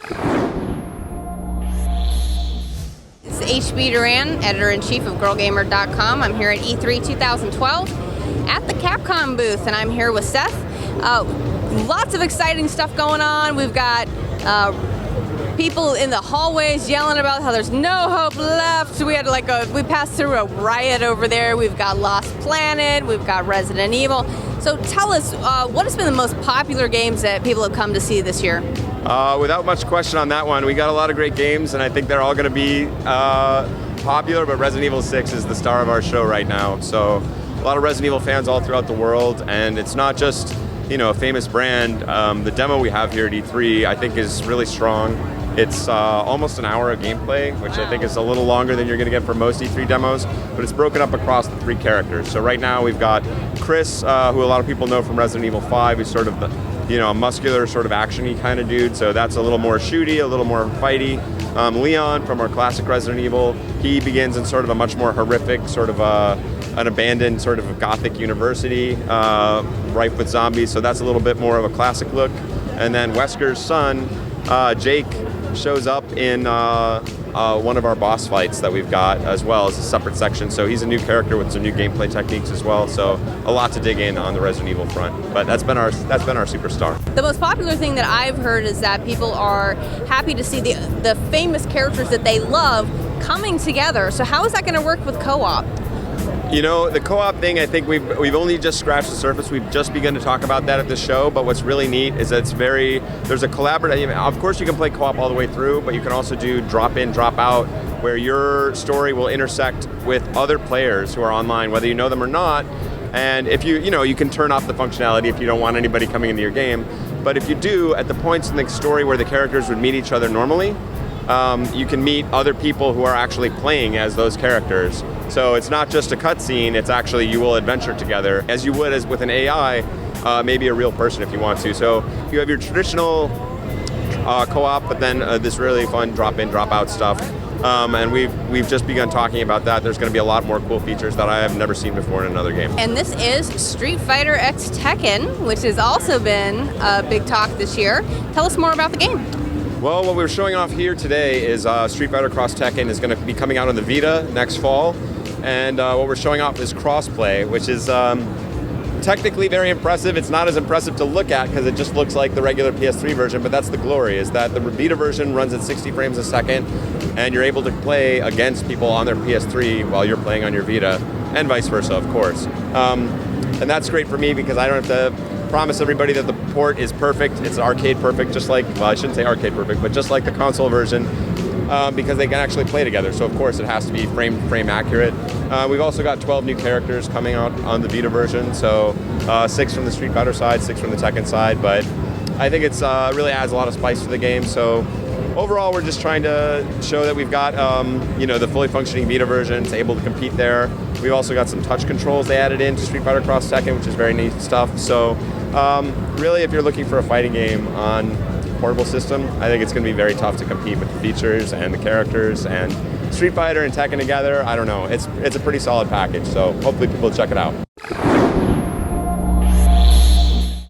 It's HB Duran, editor-in-chief of GirlGamer.com. I'm here at E3 2012 at the Capcom booth, and I'm here with Seth. Lots of exciting stuff going on. We've got people in the hallways yelling about how there's no hope left. We passed through a riot over there. We've got Lost Planet. We've got Resident Evil. So tell us, what has been the most popular games that people have come to see this year? Without much question on that one, we got a lot of great games, and I think they're all going to be popular, but Resident Evil 6 is the star of our show right now. So a lot of Resident Evil fans all throughout the world, and it's not just, you know, a famous brand. The demo we have here at E3, I think, is really strong. It's almost an hour of gameplay, which I think is a little longer than you're going to get for most E3 demos, but it's broken up across the 3 characters. So right now we've got Chris, who a lot of people know from Resident Evil 5, who's sort of the, you know, a muscular sort of action-y kind of dude, so that's a little more shooty, a little more fighty. Leon from our classic Resident Evil, he begins in sort of a much more horrific, sort of an abandoned sort of gothic university, rife with zombies, so that's a little bit more of a classic look. And then Wesker's son, Jake, shows up in one of our boss fights that we've got as well as a separate section. So he's a new character with some new gameplay techniques as well. So a lot to dig in on the Resident Evil front. But that's been our superstar. The most popular thing that I've heard is that people are happy to see the famous characters that they love coming together. So how is that going to work with co-op? You know, the co-op thing, I think we've only just scratched the surface. We've just begun to talk about that at the show, but what's really neat is that there's a collaborative, of course you can play co-op all the way through, but you can also do drop in, drop out, where your story will intersect with other players who are online, whether you know them or not. And if you can turn off the functionality if you don't want anybody coming into your game. But if you do, at the points in the story where the characters would meet each other normally, you can meet other people who are actually playing as those characters. So it's not just a cutscene, it's actually you will adventure together as you would as with an AI, maybe a real person if you want to. So you have your traditional co-op, but then this really fun drop-in, drop-out stuff. And we've just begun talking about that. There's going to be a lot more cool features that I have never seen before in another game. And this is Street Fighter X Tekken, which has also been a big talk this year. Tell us more about the game. Well, what we're showing off here today is Street Fighter X Tekken is going to be coming out on the Vita next fall. And what we're showing off is crossplay, which is technically very impressive. It's not as impressive to look at because it just looks like the regular PS3 version, but that's the glory, is that the Vita version runs at 60 frames a second, and you're able to play against people on their PS3 while you're playing on your Vita, and vice versa, of course. And that's great for me because I don't have to promise everybody that the port is perfect. It's arcade perfect, just like, well, I shouldn't say arcade perfect, but just like the console version, because they can actually play together. So of course it has to be frame accurate. We've also got 12 new characters coming out on the Vita version. So 6 from the Street Fighter side, 6 from the Tekken side. But I think it's really adds a lot of spice to the game. So overall, we're just trying to show that we've got the fully functioning Vita version. It's able to compete there. We've also got some touch controls they added into Street Fighter X Tekken, which is very neat stuff. So really, if you're looking for a fighting game on portable system, I think it's going to be very tough to compete with the features and the characters, and Street Fighter and Tekken together. I don't know. It's a pretty solid package, so hopefully people check it out.